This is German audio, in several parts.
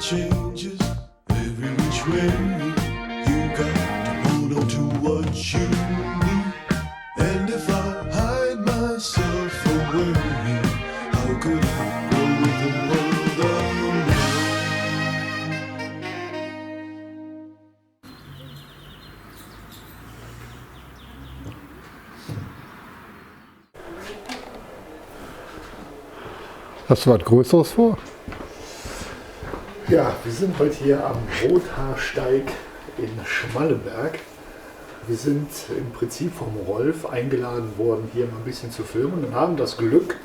changes every which way. You got to hold on to what you need. And if I hide myself away, how could I go with the world alone? Hast du was Größeres vor? Ja, wir sind heute hier am Rothaarsteig in Schmallenberg. Wir sind im Prinzip vom Rolf eingeladen worden, hier mal ein bisschen zu filmen und haben das Glück,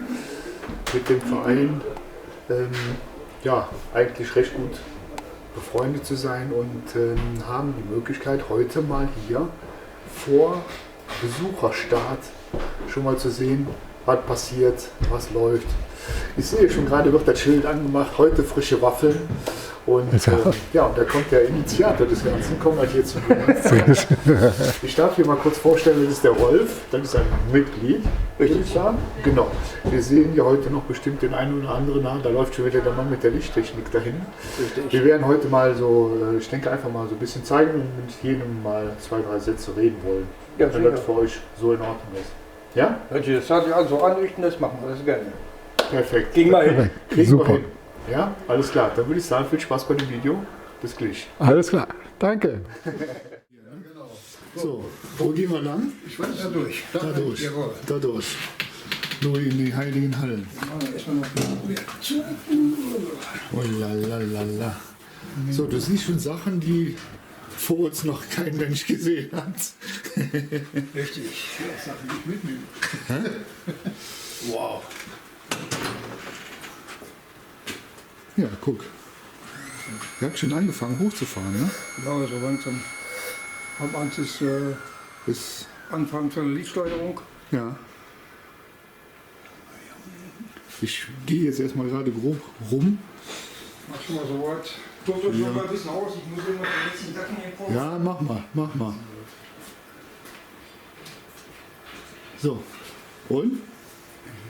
mit dem Verein eigentlich recht gut befreundet zu sein und haben die Möglichkeit, heute mal hier vor Besucherstart schon mal zu sehen, was passiert, was läuft. Ich sehe schon gerade, wird das Schild angemacht, heute frische Waffeln. Und und da kommt der Initiator des Ganzen, kommt halt hier zu mir. Ich darf hier mal kurz vorstellen, das ist der Rolf, das ist ein Mitglied. Richtig, ja? Genau. Wir sehen hier heute noch bestimmt den einen oder anderen an, da läuft schon wieder der Mann mit der Lichttechnik dahin. Richtig. Wir werden heute mal so, ich denke einfach mal so ein bisschen zeigen und mit jedem mal 2, 3 Sätze reden wollen, ja, wenn das für euch so in Ordnung ist. Ja? Wenn Sie das also anrichten, das machen wir das gerne. Perfekt. Ging mal hin. Kriegen Super. wir hin. Ja, alles klar. Dann würde ich sagen, viel Spaß bei dem Video. Bis gleich. Alles klar, danke. So, wo gehen wir lang? Ich weiß, da durch. Da durch. Jawohl. Da durch. Nur in die heiligen Hallen. Oh la la la la. So, du siehst schon Sachen, die vor uns noch kein Mensch gesehen hat. Richtig. Sachen nicht mitnehmen. Wow. Ja, guck. Ihr habt schon angefangen hochzufahren, ne? Genau, so langsam. Am Anfang ist Bis, Anfang von der Lichtsteuerung. ja. Ich gehe jetzt erstmal gerade grob rum. Mach schon mal so weit. Tobt euch noch mal ein bisschen aus. Ich muss immer die letzten Sachen hier kommen. Ja, mach mal, mach mal. So, und?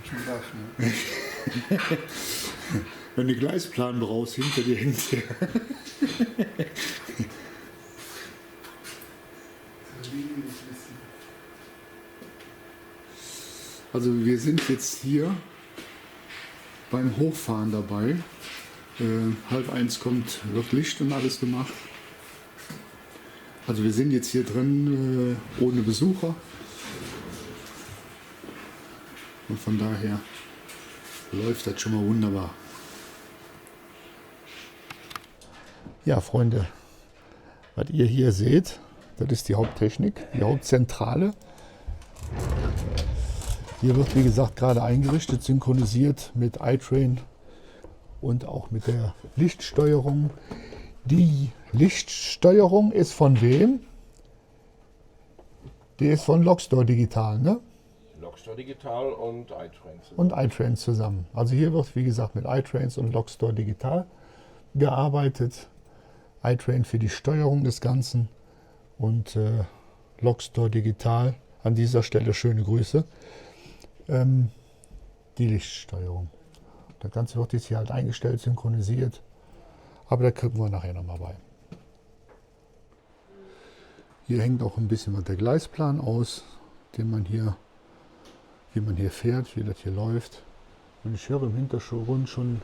Schon das, ne? Wenn du Gleisplan brauchst, hinter dir hängt der. Also wir sind jetzt hier beim Hochfahren dabei. 12:30 kommt, wird Licht und alles gemacht. Also wir sind jetzt hier drin ohne Besucher. Und von daher läuft das schon mal wunderbar. Ja, Freunde, was ihr hier seht, das ist die Haupttechnik, die Hauptzentrale. Hier wird, wie gesagt, gerade eingerichtet, synchronisiert mit iTrain und auch mit der Lichtsteuerung. Die Lichtsteuerung ist von wem? Die ist von Logstor Digital, ne? Logstor Digital und iTrain. Und iTrain zusammen. Also hier wird, wie gesagt, mit iTrains und Logstor Digital gearbeitet. iTrain für die Steuerung des Ganzen und Logstor Digital, an dieser Stelle schöne Grüße, die Lichtsteuerung. Das Ganze wird jetzt hier halt eingestellt, synchronisiert, aber da kriegen wir nachher nochmal bei. Hier hängt auch ein bisschen was der Gleisplan aus, den man hier, wie man hier fährt, wie das hier läuft. Und ich höre im Hintergrund schon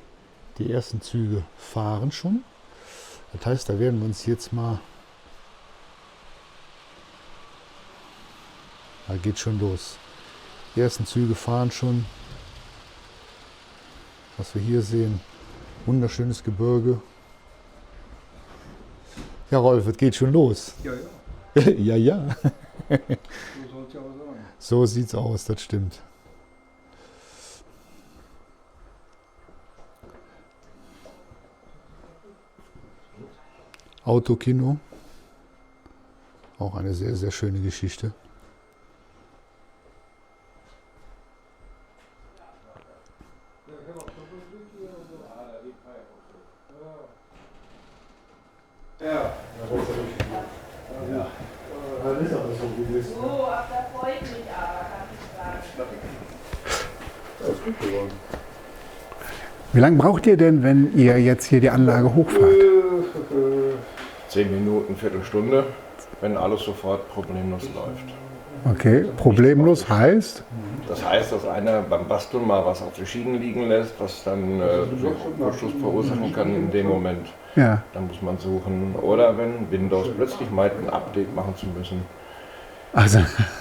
die ersten Züge fahren schon. Das heißt, da werden wir uns jetzt mal, da geht schon los. Die ersten Züge fahren schon. Was wir hier sehen, wunderschönes Gebirge. Ja, Rolf, es geht schon los. Ja, ja. Ja, ja. So soll es ja auch sein. So sieht's aus, das stimmt. Autokino. Auch eine sehr, sehr schöne Geschichte. Ja. Das ist aber so gewesen. So, ab da freue ich mich aber, kann ich sagen. Das ist gut geworden. Wie lange braucht ihr denn, wenn ihr jetzt hier die Anlage hochfahrt? 10 Minuten, Viertelstunde, wenn alles sofort problemlos läuft. Okay, problemlos heißt? Das heißt, dass einer beim Basteln mal was auf die Schienen liegen lässt, was dann so Kurzschluss verursachen kann in dem Moment. Ja. Dann muss man suchen. Oder wenn Windows plötzlich meint, ein Update machen zu müssen, Also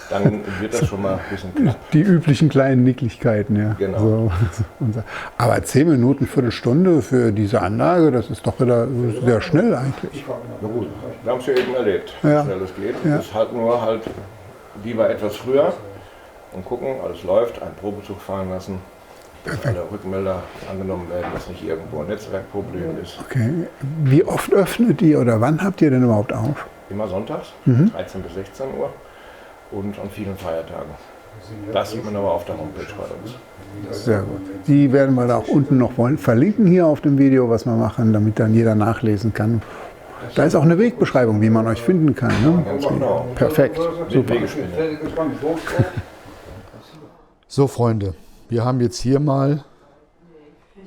dann wird das schon mal ein bisschen knapp. die üblichen kleinen Nicklichkeiten, ja. Genau. So. Aber 10 Minuten, Viertelstunde für diese Anlage, das ist doch wieder sehr schnell eigentlich. Na gut, wir haben es ja eben erlebt, wie Ja. schnell es geht. Ja. Es ist halt nur halt lieber etwas früher und gucken, alles läuft, einen Probezug fahren lassen, dass alle Rückmelder angenommen werden, dass nicht irgendwo ein Netzwerkproblem ist. Okay. Wie oft öffnet ihr oder wann habt ihr denn überhaupt auf? Immer sonntags, 13 bis 16 Uhr und an vielen Feiertagen. Das sieht man aber auf der Homepage bei uns. Sehr gut. Die werden wir da auch unten noch verlinken hier auf dem Video, was wir machen, damit dann jeder nachlesen kann. Da ist auch eine Wegbeschreibung, wie man euch finden kann. Ne? Ganz genau. Perfekt. Mit Wegespinne. So Freunde, wir haben jetzt hier mal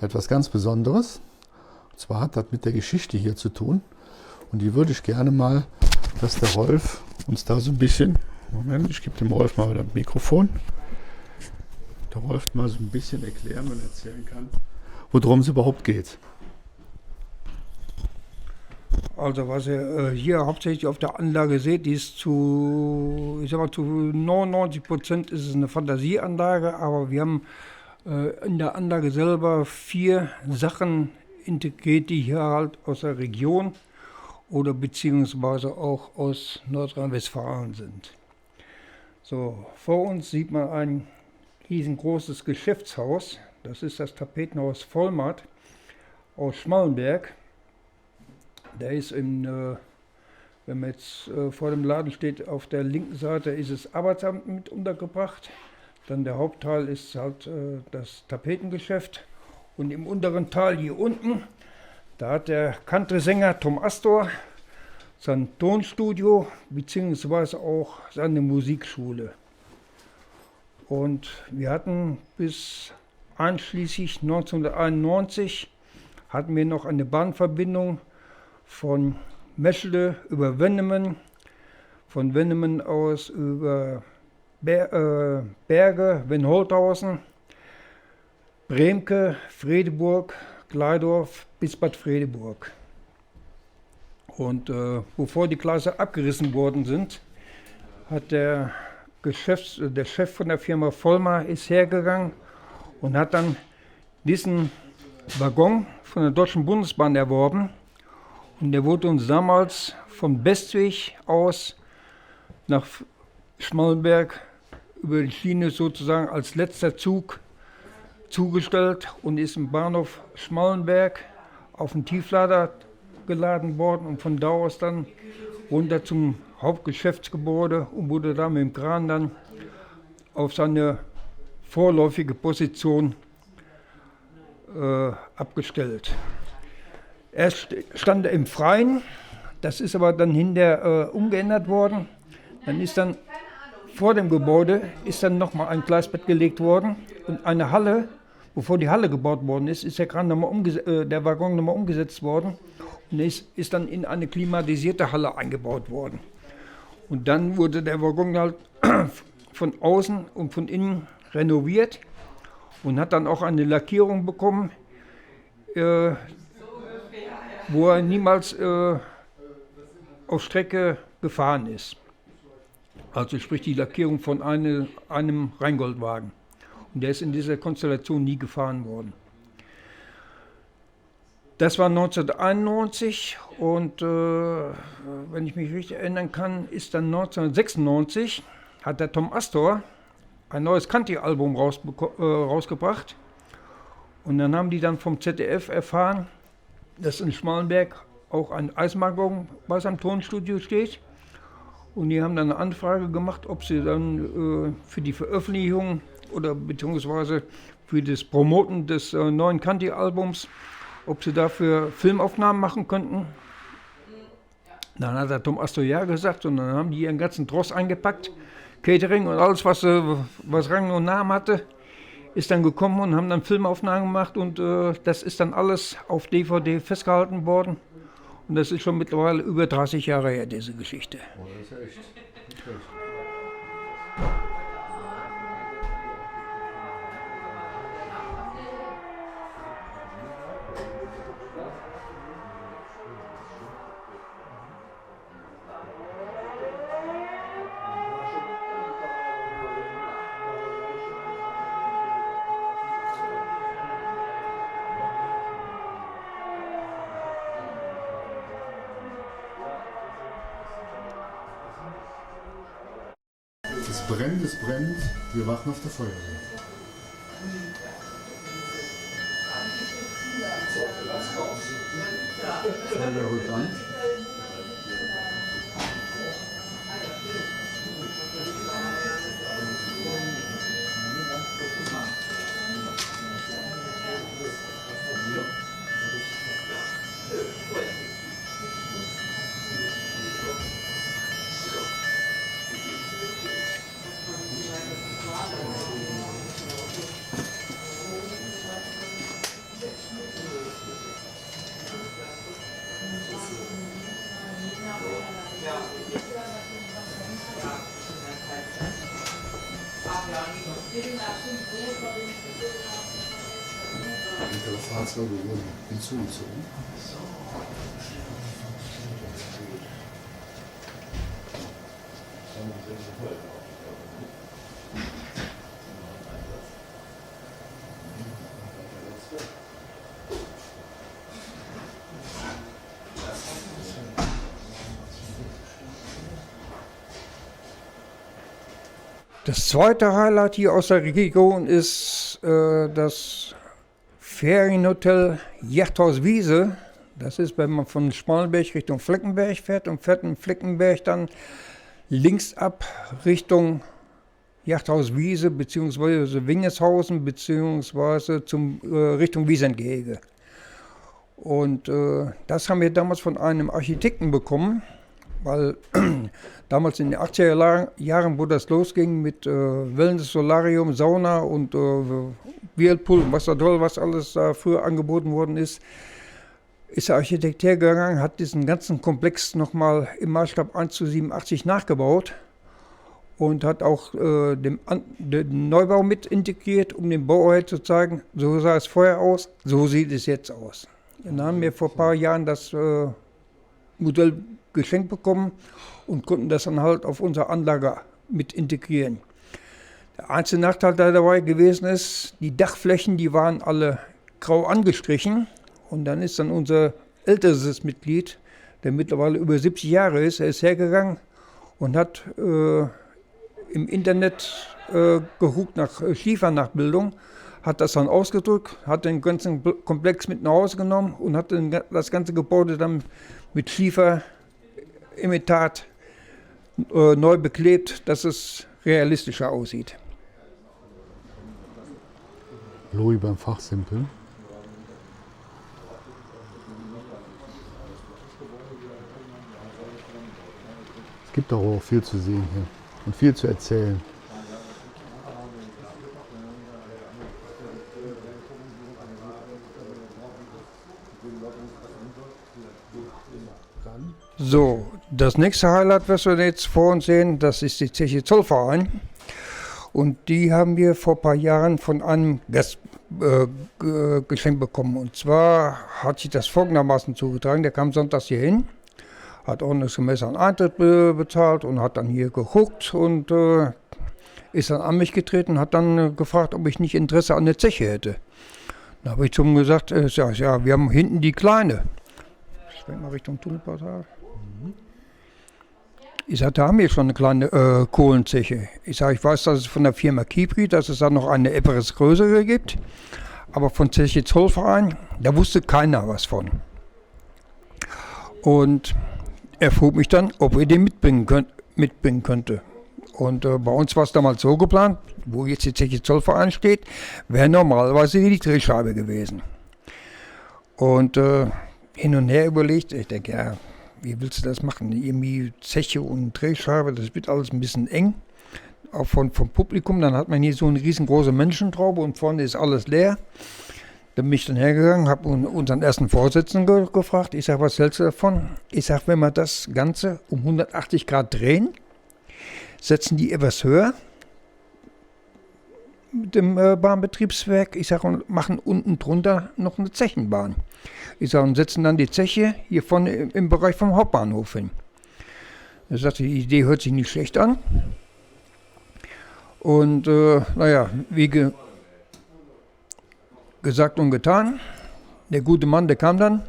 etwas ganz Besonderes. Und zwar hat das mit der Geschichte hier zu tun. Und die würde ich gerne mal, dass der Rolf uns da so ein bisschen, Moment, ich gebe dem Rolf mal wieder ein Mikrofon. Der Rolf mal so ein bisschen erklären und erzählen kann, worum es überhaupt geht. Also was ihr hier hauptsächlich auf der Anlage seht, die ist zu 99% ist es eine Fantasieanlage, aber wir haben in der Anlage selber 4 Sachen integriert, die hier halt aus der Region oder beziehungsweise auch aus Nordrhein-Westfalen sind. So, vor uns sieht man ein riesengroßes Geschäftshaus, das ist das Tapetenhaus Vollmart aus Schmallenberg. Der ist wenn man jetzt vor dem Laden steht, auf der linken Seite ist das Arbeitsamt mit untergebracht. Dann der Hauptteil ist halt das Tapetengeschäft. Und im unteren Teil hier unten, da hat der Country-Sänger Tom Astor sein Tonstudio bzw. auch seine Musikschule. Und wir hatten bis einschließlich 1991 hatten wir noch eine Bahnverbindung von Meschede über Wennemen, von Wennemen aus über Berge, Wenholthausen, Bremke, Fredeburg, Gleidorf bis Bad Fredeburg. Und bevor die Gleise abgerissen worden sind, hat der Chef von der Firma Vollmar ist hergegangen und hat dann diesen Waggon von der Deutschen Bundesbahn erworben. Und der wurde uns damals von Bestwig aus nach Schmallenberg über die Schiene sozusagen als letzter Zug zugestellt und ist im Bahnhof Schmallenberg auf den Tieflader geladen worden und von da aus dann runter zum Hauptgeschäftsgebäude und wurde da mit dem Kran dann auf seine vorläufige Position abgestellt. Er stand im Freien, das ist aber dann hinterher umgeändert worden. Dann ist dann vor dem Gebäude ist dann nochmal ein Gleisbett gelegt worden und eine Halle, bevor die Halle gebaut worden ist, ist der Waggon nochmal umgesetzt worden und ist dann in eine klimatisierte Halle eingebaut worden. Und dann wurde der Waggon halt von außen und von innen renoviert und hat dann auch eine Lackierung bekommen, wo er niemals auf Strecke gefahren ist. Also sprich die Lackierung von einem Rheingoldwagen. Und der ist in dieser Konstellation nie gefahren worden. Das war 1991 und wenn ich mich richtig erinnern kann, ist dann 1996, hat der Tom Astor ein neues Country-Album rausgebracht. Und dann haben die dann vom ZDF erfahren, dass in Schmallenberg auch ein Eisenbahnwagen bei seinem Tonstudio steht. Und die haben dann eine Anfrage gemacht, ob sie dann für die Veröffentlichung oder beziehungsweise für das Promoten des neuen Country-Albums, ob sie dafür Filmaufnahmen machen könnten. Dann hat der Tom Astor ja gesagt und dann haben die ihren ganzen Tross eingepackt, Catering und alles, was Rang und Namen hatte, ist dann gekommen und haben dann Filmaufnahmen gemacht und das ist dann alles auf DVD festgehalten worden. Und das ist schon mittlerweile über 30 Jahre her, diese Geschichte. Oh, das ist ja echt nicht schlecht. Es brennt, wir warten auf der Feuerwehr. Feuerwehr rückt an. Weitere Fahrzeuge wurden hinzugezogen. Das zweite Highlight hier aus der Region ist das Ferienhotel Yachthaus Wiese. Das ist, wenn man von Schmalenberg Richtung Fleckenberg fährt und fährt in Fleckenberg dann links ab Richtung Yachthaus Wiese bzw. Wingeshausen bzw. Richtung Wiesentgehege. Und das haben wir damals von einem Architekten bekommen, weil damals in den 80er Jahren, wo das losging mit Wellness, Solarium, Sauna und Whirlpool und was da toll, was alles da früher angeboten worden ist der Architekt hergegangen, hat diesen ganzen Komplex nochmal im Maßstab 1:87 nachgebaut und hat auch den Neubau mit integriert, um dem Bauherr zu zeigen, so sah es vorher aus, so sieht es jetzt aus. Dann haben wir vor ein paar Jahren das Modell geschenkt bekommen und konnten das dann halt auf unsere Anlage mit integrieren. Der einzige Nachteil, der dabei gewesen ist, die Dachflächen, die waren alle grau angestrichen und dann ist dann unser ältestes Mitglied, der mittlerweile über 70 Jahre ist, er ist hergegangen und hat im Internet geguckt nach Schiefernachbildung, hat das dann ausgedrückt, hat den ganzen Komplex mit nach Hause genommen und hat das ganze Gebäude dann mit Schieferimitat neu beklebt, dass es realistischer aussieht. Louis beim Fachsimpeln. Es gibt auch viel zu sehen hier und viel zu erzählen. So, das nächste Highlight, was wir jetzt vor uns sehen, das ist die Zeche Zollverein. Und die haben wir vor ein paar Jahren von einem Gast geschenkt bekommen. Und zwar hat sich das folgendermaßen zugetragen. Der kam sonntags hier hin, hat ordnungsgemäß einen Eintritt bezahlt und hat dann hier geguckt und ist dann an mich getreten und hat dann gefragt, ob ich nicht Interesse an der Zeche hätte. Da habe ich zu ihm gesagt, ja, wir haben hinten die kleine. Ich schwenke mal Richtung Tunnelportal. Ich sagte, da haben wir schon eine kleine Kohlenzeche. Ich sage, ich weiß, dass es von der Firma Kipri, dass es da noch eine etwas größere gibt. Aber von Zeche Zollverein, da wusste keiner was von. Und er frug mich dann, ob wir den mitbringen könnte. Und bei uns war es damals so geplant, wo jetzt die Zeche Zollverein steht, wäre normalerweise die Drehscheibe gewesen. Und hin und her überlegt, ich denke, ja, wie willst du das machen? Irgendwie Zeche und Drehscheibe, das wird alles ein bisschen eng. auch vom Publikum. Dann hat man hier so eine riesengroße Menschentraube und vorne ist alles leer. Dann bin ich dann hergegangen, habe unseren ersten Vorsitzenden gefragt. Ich sage, was hältst du davon? Ich sage, wenn wir das Ganze um 180 Grad drehen, setzen die etwas höher mit dem Bahnbetriebswerk. Ich sage, und machen unten drunter noch eine Zechenbahn. Ich sage, und setzen dann die Zeche hier vorne im Bereich vom Hauptbahnhof hin. Er sagte, die Idee hört sich nicht schlecht an. Und naja, wie gesagt und getan. Der gute Mann, der kam dann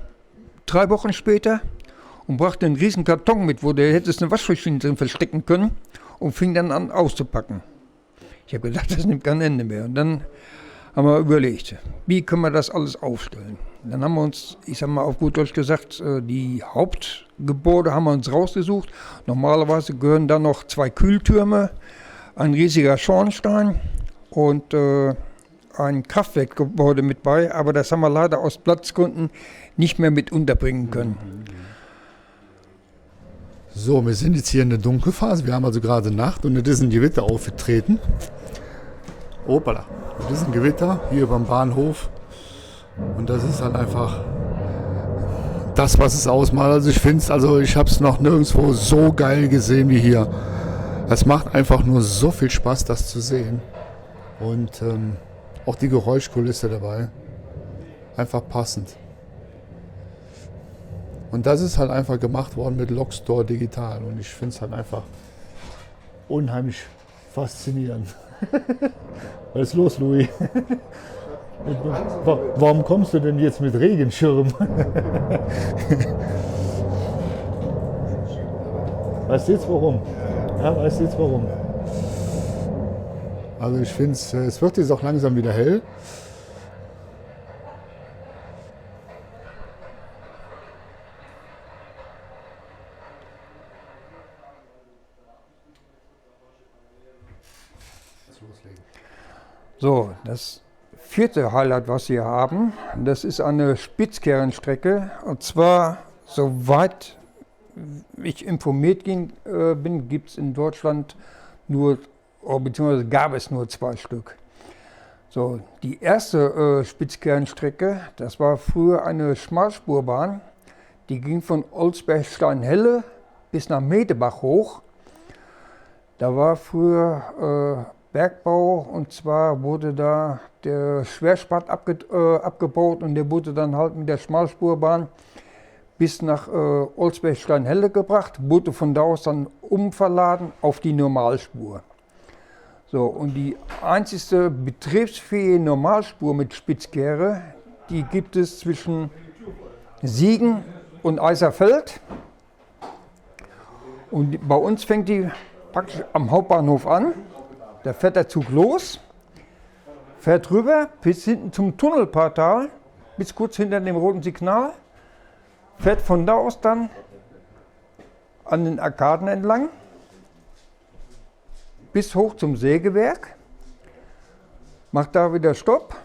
3 Wochen später und brachte einen riesen Karton mit, wo der hätte eine Waschmaschine drin verstecken können und fing dann an auszupacken. Ich habe gedacht, das nimmt kein Ende mehr. Und dann haben wir überlegt, wie können wir das alles aufstellen. Dann haben wir uns, ich sag mal auf gut Deutsch gesagt, die Hauptgebäude haben wir uns rausgesucht. Normalerweise gehören da noch 2 Kühltürme, ein riesiger Schornstein und ein Kraftwerkgebäude mit bei, aber das haben wir leider aus Platzgründen nicht mehr mit unterbringen können. So, wir sind jetzt hier in der Dunkelphase. Wir haben also gerade Nacht und es ist ein Gewitter aufgetreten. Opala, das ist ein Gewitter hier beim Bahnhof. Und das ist halt einfach das, was es ausmacht. Also ich finde es, ich habe es noch nirgendwo so geil gesehen wie hier. Es macht einfach nur so viel Spaß, das zu sehen. Und auch die Geräuschkulisse dabei. Einfach passend. Und das ist halt einfach gemacht worden mit Lockstore Digital. Und ich finde es halt einfach unheimlich faszinierend. Was ist los, Louis? Warum kommst du denn jetzt mit Regenschirm? Weißt du jetzt warum? Ja, weißt du jetzt warum? Also ich finde es wird jetzt auch langsam wieder hell. So, das 4. Highlight, was wir haben, das ist eine Spitzkehrenstrecke. Und zwar, soweit ich informiert bin, gibt es in Deutschland beziehungsweise gab es nur 2 Stück. So, die erste Spitzkehrenstrecke, das war früher eine Schmalspurbahn, die ging von Olsberg-Steinhelle bis nach Medebach hoch. Da war früher Bergbau, und zwar wurde da der Schwerspat abgebaut und der wurde dann halt mit der Schmalspurbahn bis nach Olsberg-Steinhelle gebracht, wurde von da aus dann umverladen auf die Normalspur. So, und die einzigste betriebsfähige Normalspur mit Spitzkehre, die gibt es zwischen Siegen und Eiserfeld. Und bei uns fängt die praktisch am Hauptbahnhof an. Da fährt der Zug los, fährt rüber bis hinten zum Tunnelportal, bis kurz hinter dem roten Signal, fährt von da aus dann an den Arkaden entlang, bis hoch zum Sägewerk, macht da wieder Stopp,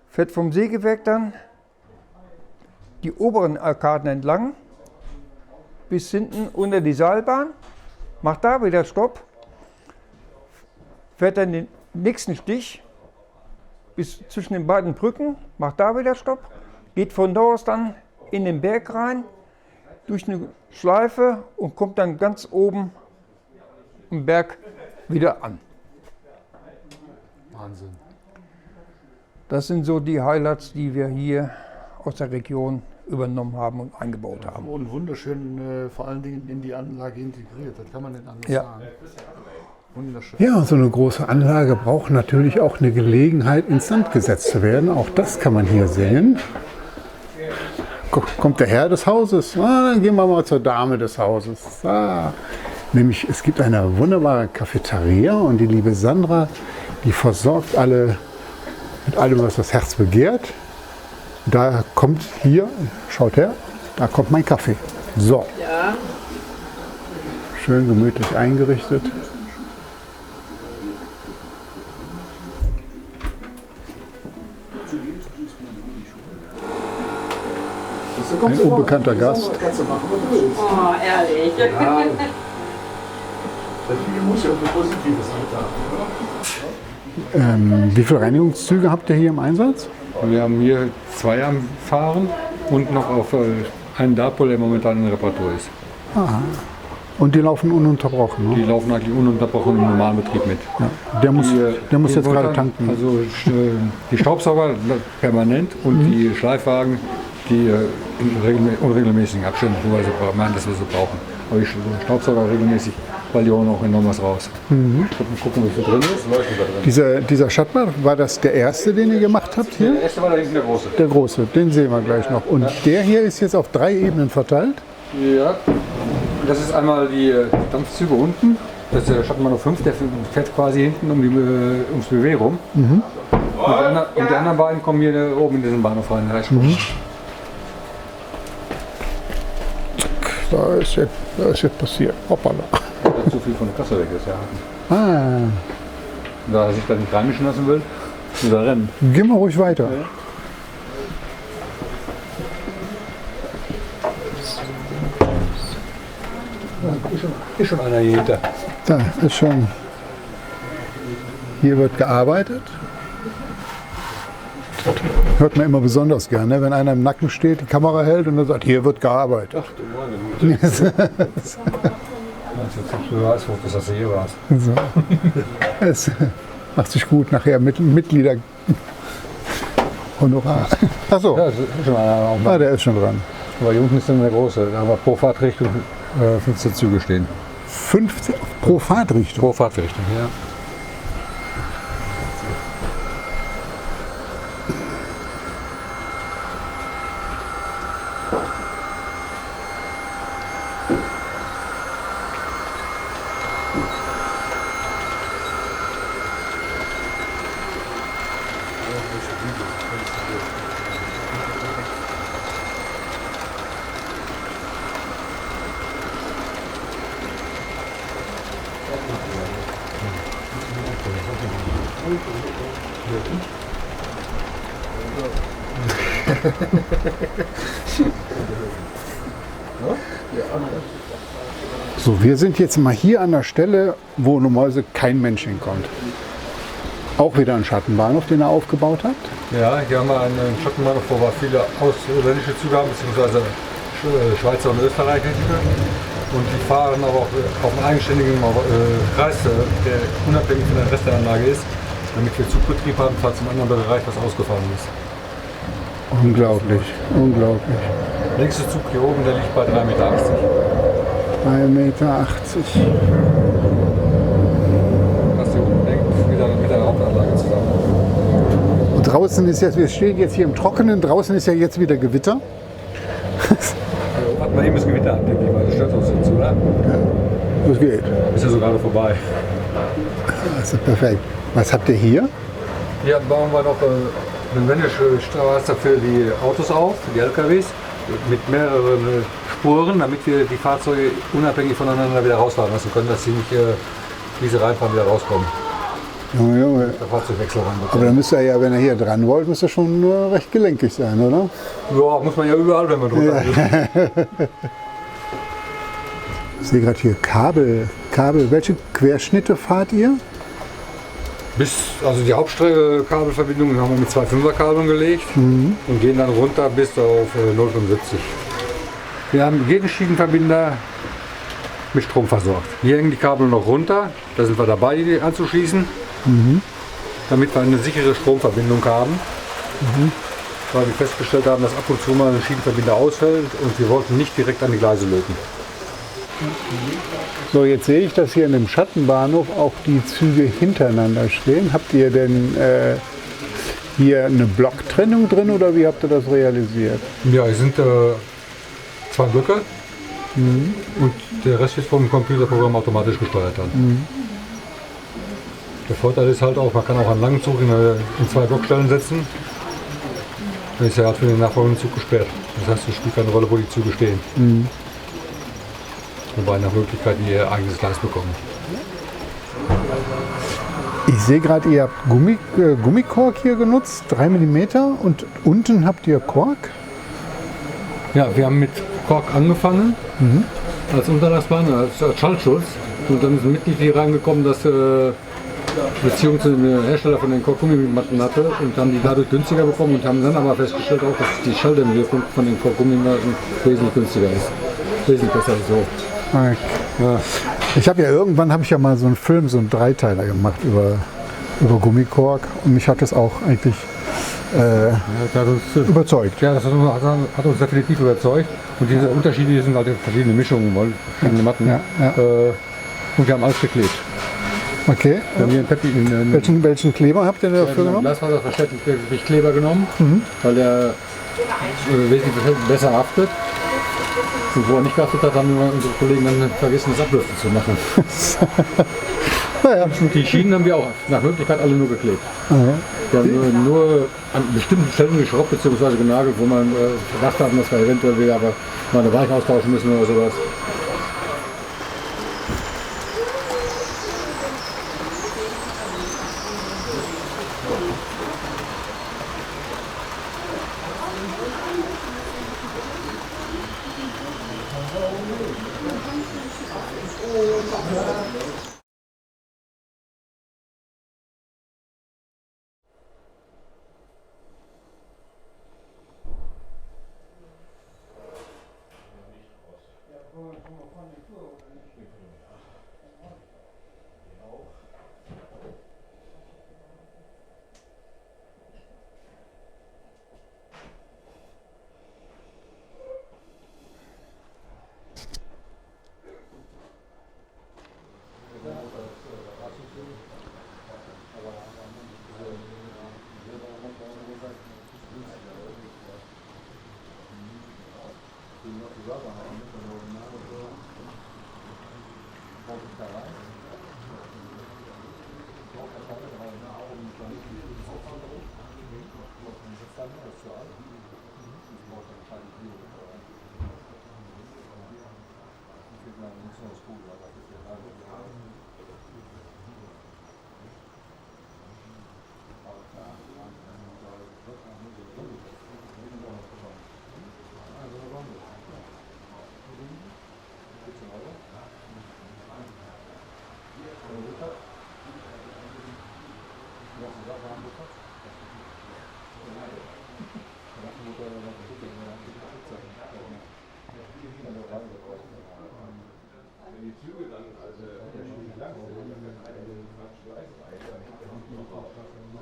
fährt vom Sägewerk dann die oberen Arkaden entlang, bis hinten unter die Seilbahn, macht da wieder Stopp, fährt dann den nächsten Stich bis zwischen den beiden Brücken, macht da wieder Stopp, geht von da aus dann in den Berg rein, durch eine Schleife und kommt dann ganz oben am Berg wieder an. Wahnsinn. Das sind so die Highlights, die wir hier aus der Region übernommen haben und eingebaut haben. Und wunderschön vor allen Dingen in die Anlage integriert, das kann man nicht anders Ja. sagen. Wunderschön. Ja, so eine große Anlage braucht natürlich auch eine Gelegenheit, instand gesetzt zu werden. Auch das kann man hier sehen. Kommt der Herr des Hauses? Dann gehen wir mal zur Dame des Hauses. Nämlich, es gibt eine wunderbare Cafeteria und die liebe Sandra, die versorgt alle mit allem, was das Herz begehrt. Da kommt hier, schaut her, da kommt mein Kaffee. So. Ja. Schön gemütlich eingerichtet. Ein unbekannter Gast. Oh, ehrlich. muss ja auch eine positive Seite haben, oder? Wie viele Reinigungszüge habt ihr hier im Einsatz? Wir haben hier 2 am Fahren und noch auf einen Dapol, der momentan in Reparatur ist. Und die laufen ununterbrochen, ne? Die laufen eigentlich ununterbrochen im normalen Betrieb mit. Ja. Der muss Die jetzt gerade Woltern, tanken. Also die Staubsauger permanent und die Schleifwagen, die in unregelmäßigen Abständen, wo wir so meinen, dass wir so brauchen. Aber die Staubsauger regelmäßig, weil die holen auch enorm was raus. Mal gucken, wie viel drin ist. Dieser Schattbad, war das der erste, den ihr gemacht habt hier? Der erste war da hinten der große. Der große, den sehen wir gleich noch. Und der hier ist jetzt auf 3 Ebenen verteilt? Ja, das ist einmal die Dampfzüge unten. Das ist der Schattenbahn 5, der fährt quasi hinten ums BW rum. Und die anderen beiden kommen hier oben in diesen Bahnhof rein. Da ist jetzt passiert. Hoppala. Weil zu viel von der Kasse weg ist, ja. Da er sich da nicht reinmischen lassen will, muss er rennen. Gehen wir ruhig weiter. Ist schon einer hier hinter. Da ist schon. Hier wird gearbeitet. Hört man immer besonders gerne, wenn einer im Nacken steht, die Kamera hält und dann sagt, hier wird gearbeitet. Ach du meine Güte. Du weißt, wo das hier warst. So. Es macht sich gut nachher Mitglieder. Honorar. Achso, Ja, ist schon einer auch. der ist schon dran. Aber hier unten ist dann der große. Da haben wir pro Fahrtrichtung 15 Züge stehen. 15 pro Fahrtrichtung. Pro Fahrtrichtung, ja. So, wir sind jetzt mal hier an der Stelle, wo normalerweise kein Mensch hinkommt. Auch wieder ein Schattenbahnhof, den ihr aufgebaut habt. Ja, hier haben wir einen Schattenbahnhof, wo wir viele ausländische Züge haben, beziehungsweise Schweizer und Österreicher Züge. Und die fahren aber auch auf einem eigenständigen Kreis, der unabhängig von der Rest der Anlage ist, damit wir Zugbetrieb haben, falls im anderen Bereich was ausgefahren ist. Unglaublich, unglaublich. Der nächste Zug hier oben, der liegt bei 3,80 Meter. 3,80 Meter. Was hier unten hängt, wieder mit der Hauptanlage zusammen. Und draußen ist jetzt, wir stehen jetzt hier im Trockenen, draußen ist ja jetzt wieder Gewitter. Warten wir eben das Gewitter ab, denke ich mal. Das stört uns jetzt, oder? Das geht. Ist ja so gerade vorbei. Das ist perfekt. Was habt ihr hier? Hier bauen wir noch eine Wendestraße für die Autos auf, die LKWs, mit mehreren Spuren, damit wir die Fahrzeuge unabhängig voneinander wieder rausfahren lassen können, dass sie nicht diese reinfahren wieder rauskommen. Junge, Junge. Der Fahrzeugwechsel reinbekommen. Aber dann müsst ihr ja, wenn ihr hier dran wollt, müsst ihr schon recht gelenkig sein, oder? Ja, muss man ja überall, wenn man drunter ist. Ich sehe gerade hier Kabel. Welche Querschnitte fahrt ihr? Also die Hauptstrecke-Kabelverbindungen haben wir mit 2 5er-Kabeln gelegt und gehen dann runter bis auf 0,75. Wir haben jeden Schienenverbinder mit Strom versorgt. Hier hängen die Kabel noch runter, da sind wir dabei, die anzuschließen, damit wir eine sichere Stromverbindung haben. Weil wir festgestellt haben, dass ab und zu mal ein Schienenverbinder ausfällt und wir wollten nicht direkt an die Gleise löten. So, jetzt sehe ich, dass hier in dem Schattenbahnhof auch die Züge hintereinander stehen. Habt ihr denn hier eine Blocktrennung drin oder wie habt ihr das realisiert? Ja, hier sind 2 Blöcke und der Rest ist vom Computerprogramm automatisch gesteuert dann. Der Vorteil ist halt auch, man kann auch einen langen Zug in 2 Blockstellen setzen. Dann ist er halt für den nachfolgenden Zug gesperrt. Das heißt, es spielt keine Rolle, wo die Züge stehen. Wobei nach Möglichkeit ihr eigenes Gleis bekommen. Ich sehe gerade, ihr habt Gummikork hier genutzt, 3 mm und unten habt ihr Kork. Ja, wir haben mit Kork angefangen als Unterlagsbahn, als Schallschutz. Und dann ist ein Mitglied hier reingekommen, das Beziehung zu dem Hersteller von den Korkgummimatten hatte und haben die dadurch günstiger bekommen und haben dann aber festgestellt, auch, dass die Schalldämmwirkung von den Korkgummimatten wesentlich günstiger ist. Wesentlich besser ist so. Okay. Ja. Ich habe ja irgendwann mal so einen Film, so einen Dreiteiler gemacht über Gummikork und mich hat das auch eigentlich Das hat uns, überzeugt. ja, das hat uns definitiv überzeugt. Und diese Unterschiede die sind halt in verschiedene Mischungen, verschiedene Matten. Ja, ja. Und wir haben alles geklebt. Okay. Wir haben hier einen Peppi in Welchen Kleber habt ihr dafür genommen? Glasfaserverstärkten Kleber genommen, weil der wesentlich besser haftet. Und wo er nicht gehaftet hat, haben wir unsere Kollegen dann vergessen, das Ablüften zu machen. Naja. Und die Schienen haben wir auch nach Möglichkeit alle nur geklebt. Wir haben nur an bestimmten Stellen geschraubt bzw. genagelt, wo man Verdacht hatten, dass wir eventuell wieder aber mal eine Weiche austauschen müssen oder sowas.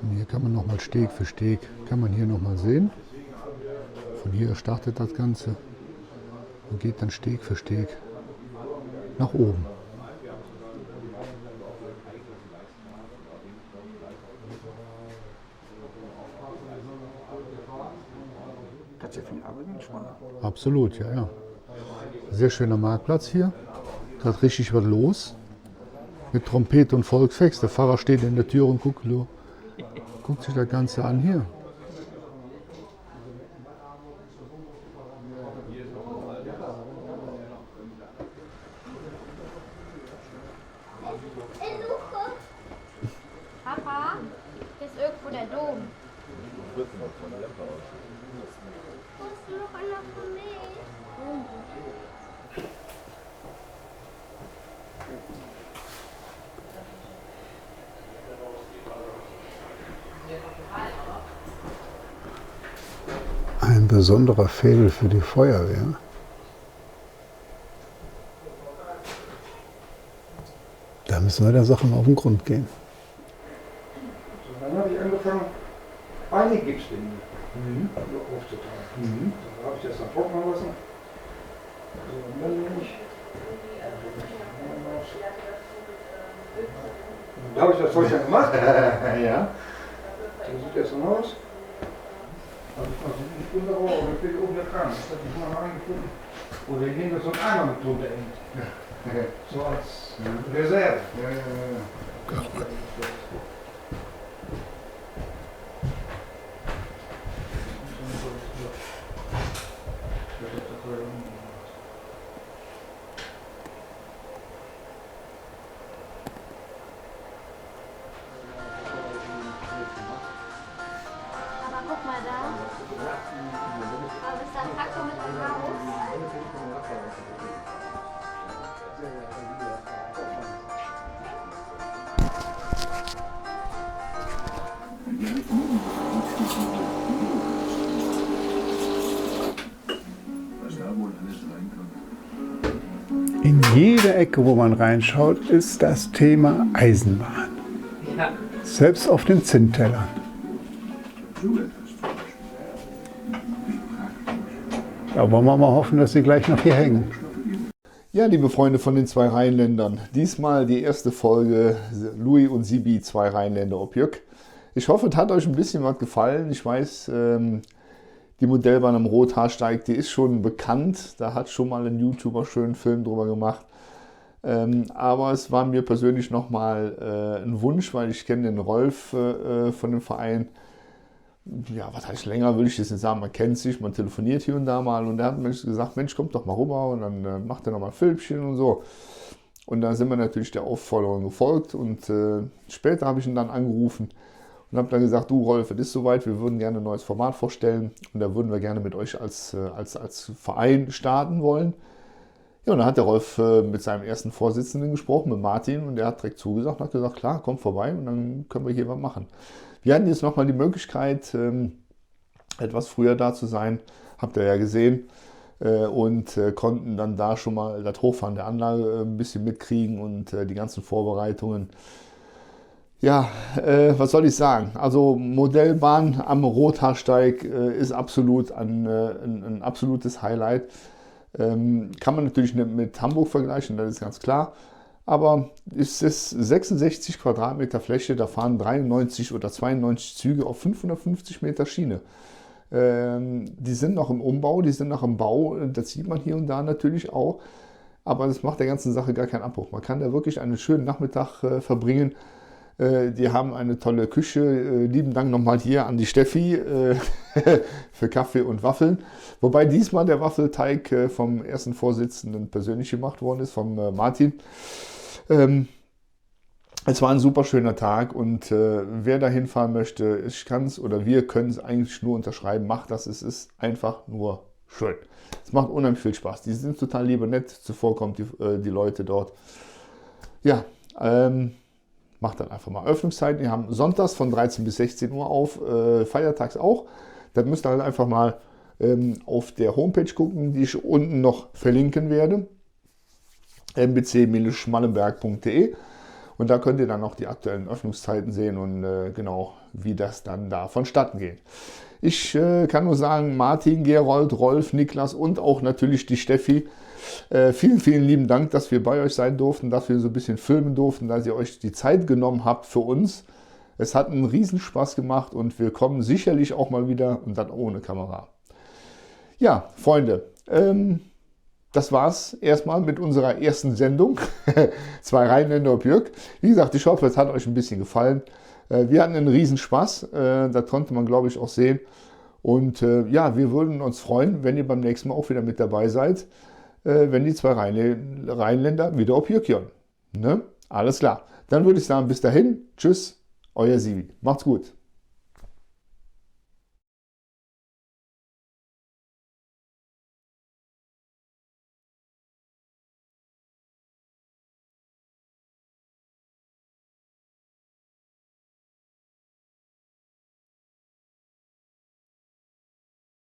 Und hier kann man nochmal Steg für Steg, kann man hier nochmal sehen. Von hier startet das Ganze und geht dann Steg für Steg nach oben. Hat ja viel Arbeit mit Schwanger. Absolut, ja, ja. Sehr schöner Marktplatz hier. Da hat richtig was los. Mit Trompete und Volksfest. Der Pfarrer steht in der Tür und guckt sich das Ganze an hier. Papa, hier ist irgendwo der Dom. Wo ist noch einer von mir? Ein besonderer Faible für die Feuerwehr. Da müssen wir der Sache mal auf den Grund gehen. Dann habe ich angefangen, eine Gipswände aufzutreiben. Dann habe ich das dann trocknen lassen. So, und dann nehme ich. Da habe ich das Zeug dann gemacht. Ja. So sieht das dann aus. Also ich bin da auch, ich bin oben der Kran. Das hat ich mal angefunden. Oder ich nehme so einen Eimer mit drunter hängt. So als Reserve. Aber guck mal da. Aber ist da ein Traktor mit dem Haus? In jeder Ecke, wo man reinschaut, ist das Thema Eisenbahn. Selbst auf den Zinntellern. Da wollen wir mal hoffen, dass sie gleich noch hier hängen. Ja, liebe Freunde von den zwei Rheinländern, diesmal die erste Folge Louis und Sibi, zwei Rheinländer ob Jück. Ich hoffe, es hat euch ein bisschen was gefallen. Ich weiß, die Modellbahn am Rothaarsteig, die ist schon bekannt. Da hat schon mal ein YouTuber einen schönen Film drüber gemacht. Aber es war mir persönlich nochmal ein Wunsch, weil ich kenne den Rolf von dem Verein. Ja, was heißt länger, will ich jetzt nicht sagen, man kennt sich, man telefoniert hier und da mal und er hat mir gesagt, Mensch, kommt doch mal rüber und dann macht er nochmal ein Filmchen und so. Und da sind wir natürlich der Aufforderung gefolgt und später habe ich ihn dann angerufen und habe dann gesagt, du Rolf, es ist soweit, wir würden gerne ein neues Format vorstellen und da würden wir gerne mit euch als Verein starten wollen. Ja, und dann hat der Rolf mit seinem ersten Vorsitzenden gesprochen, mit Martin, und der hat direkt zugesagt und hat gesagt, klar, komm vorbei und dann können wir hier was machen. Wir hatten jetzt nochmal die Möglichkeit, etwas früher da zu sein, habt ihr ja gesehen, und konnten dann da schon mal das Hochfahren der Anlage ein bisschen mitkriegen und die ganzen Vorbereitungen. Ja, was soll ich sagen? Also Modellbahn am Rothaarsteig ist absolut ein absolutes Highlight. Kann man natürlich nicht mit Hamburg vergleichen, das ist ganz klar. Aber es ist 66 Quadratmeter Fläche, da fahren 93 oder 92 Züge auf 550 Meter Schiene. Die sind noch im Umbau, die sind noch im Bau, das sieht man hier und da natürlich auch. Aber das macht der ganzen Sache gar keinen Abbruch. Man kann da wirklich einen schönen Nachmittag verbringen. Die haben eine tolle Küche. Lieben Dank nochmal hier an die Steffi für Kaffee und Waffeln. Wobei diesmal der Waffelteig vom ersten Vorsitzenden persönlich gemacht worden ist, vom Martin. Es war ein super schöner Tag und wer da hinfahren möchte, ich kann es oder wir können es eigentlich nur unterschreiben. Macht das, es ist einfach nur schön. Es macht unheimlich viel Spaß. Die sind total lieb und nett, zuvorkommt die Leute dort. Ja, macht dann einfach mal Öffnungszeiten. Die haben sonntags von 13 bis 16 Uhr auf, feiertags auch. Das müsst ihr halt einfach mal auf der Homepage gucken, die ich unten noch verlinken werde. mbc-schmallenberg.de, und da könnt ihr dann noch die aktuellen Öffnungszeiten sehen und genau, wie das dann da vonstatten geht. Ich kann nur sagen, Martin, Gerold, Rolf, Niklas und auch natürlich die Steffi, vielen, vielen lieben Dank, dass wir bei euch sein durften, dass wir so ein bisschen filmen durften, dass ihr euch die Zeit genommen habt für uns. Es hat einen Riesenspaß gemacht und wir kommen sicherlich auch mal wieder und dann ohne Kamera. Ja, Freunde, das war's erstmal mit unserer ersten Sendung. Zwei Rheinländer ob Jück. Wie gesagt, ich hoffe, es hat euch ein bisschen gefallen. Wir hatten einen Riesenspaß. Das konnte man, glaube ich, auch sehen. Und ja, wir würden uns freuen, wenn ihr beim nächsten Mal auch wieder mit dabei seid, wenn die zwei Rheinländer wieder ob Jück gehen. Ne? Alles klar. Dann würde ich sagen, bis dahin. Tschüss, euer Sibi. Macht's gut.